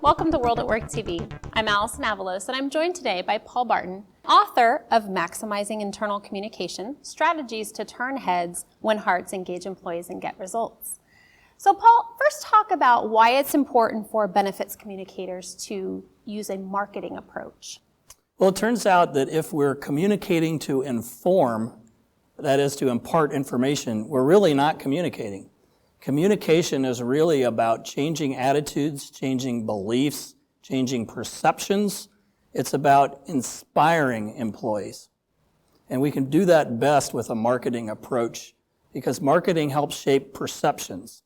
Welcome to World at Work TV. I'm Allison Avalos, and I'm joined today by Paul Barton, author of Maximizing Internal Communication, Strategies to Turn Heads, Win Hearts, Engage Employees, and Get Results. So Paul, first talk about why it's important for benefits communicators to use a marketing approach. Well, it turns out that if we're communicating to inform, that is to impart information, we're really not communicating. Communication is really about changing attitudes, changing beliefs, changing perceptions. It's about inspiring employees. And we can do that best with a marketing approach because marketing helps shape perceptions.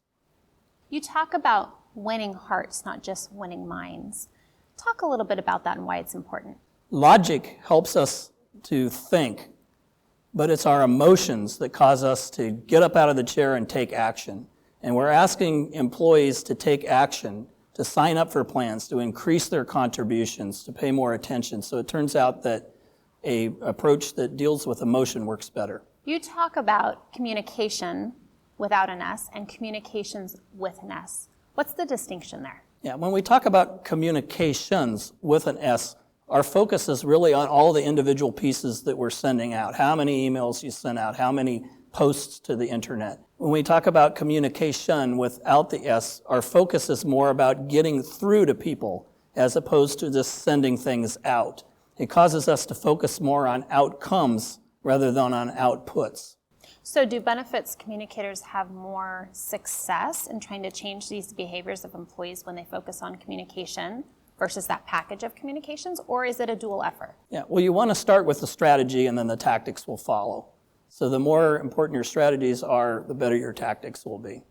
You talk about winning hearts, not just winning minds. Talk a little bit about that and why it's important. Logic helps us to think, but it's our emotions that cause us to get up out of the chair and take action. And we're asking employees to take action, to sign up for plans, to increase their contributions, to pay more attention. So it turns out that an approach that deals with emotion works better. You talk about communication without an S and communications with an S. What's the distinction there? Yeah, when we talk about communications with an S, our focus is really on all the individual pieces that we're sending out. How many emails you send out, how many posts to the internet. When we talk about communication without the S, our focus is more about getting through to people as opposed to just sending things out. It causes us to focus more on outcomes rather than on outputs. So do benefits communicators have more success in trying to change these behaviors of employees when they focus on communication versus that package of communications, or is it a dual effort? Yeah, well, you want to start with the strategy and then the tactics will follow. So the more important your strategies are, the better your tactics will be.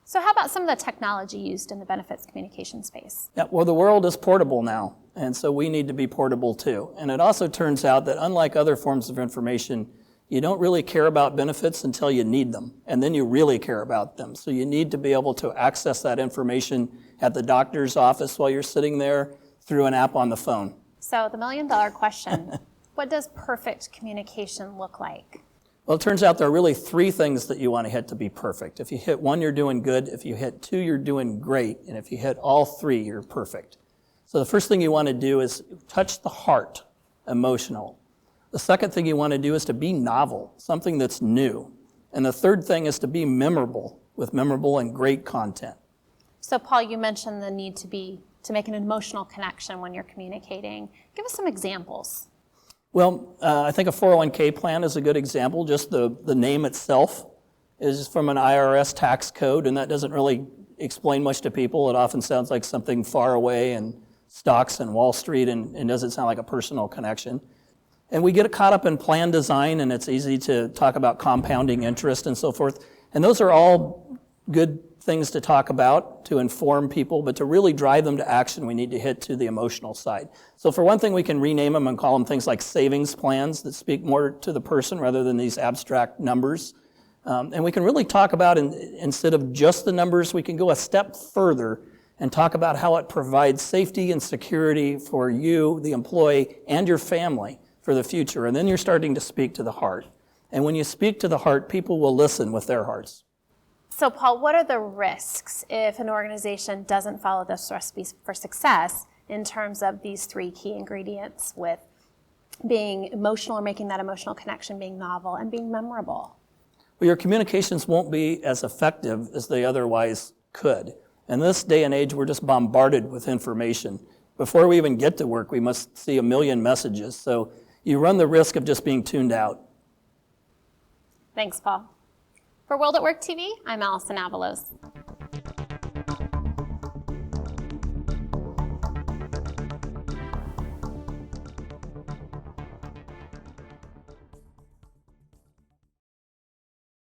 So how about some of the technology used in the benefits communication space? Yeah, well, the world is portable now, and so we need to be portable too. And it also turns out that unlike other forms of information, you don't really care about benefits until you need them, and then you really care about them. So you need to be able to access that information at the doctor's office while you're sitting there through an app on the phone. So the million-dollar question, what does perfect communication look like? Well, it turns out there are really three things that you want to hit to be perfect. If you hit one, you're doing good. If you hit two, you're doing great. And if you hit all three, you're perfect. So the first thing you want to do is touch the heart, emotional. The second thing you want to do is to be novel, something that's new. And the third thing is to be memorable, with memorable and great content. So Paul, you mentioned the need to make an emotional connection when you're communicating. Give us some examples. Well, I think a 401k plan is a good example. Just the name itself is from an IRS tax code, and that doesn't really explain much to people. It often sounds like something far away in stocks and Wall Street and doesn't sound like a personal connection. And we get caught up in plan design, and it's easy to talk about compounding interest and so forth. And those are all good things to talk about, to inform people, but to really drive them to action, we need to hit to the emotional side. So for one thing, we can rename them and call them things like savings plans that speak more to the person rather than these abstract numbers. And we can really talk about, instead of just the numbers, we can go a step further and talk about how it provides safety and security for you, the employee, and your family for the future. And then you're starting to speak to the heart. And when you speak to the heart, people will listen with their hearts. So Paul, what are the risks if an organization doesn't follow this recipe for success in terms of these three key ingredients with being emotional or making that emotional connection, being novel, and being memorable? Well, your communications won't be as effective as they otherwise could. In this day and age, we're just bombarded with information. Before we even get to work, we must see a million messages. So you run the risk of just being tuned out. Thanks, Paul. For World at Work TV, I'm Allison Avalos.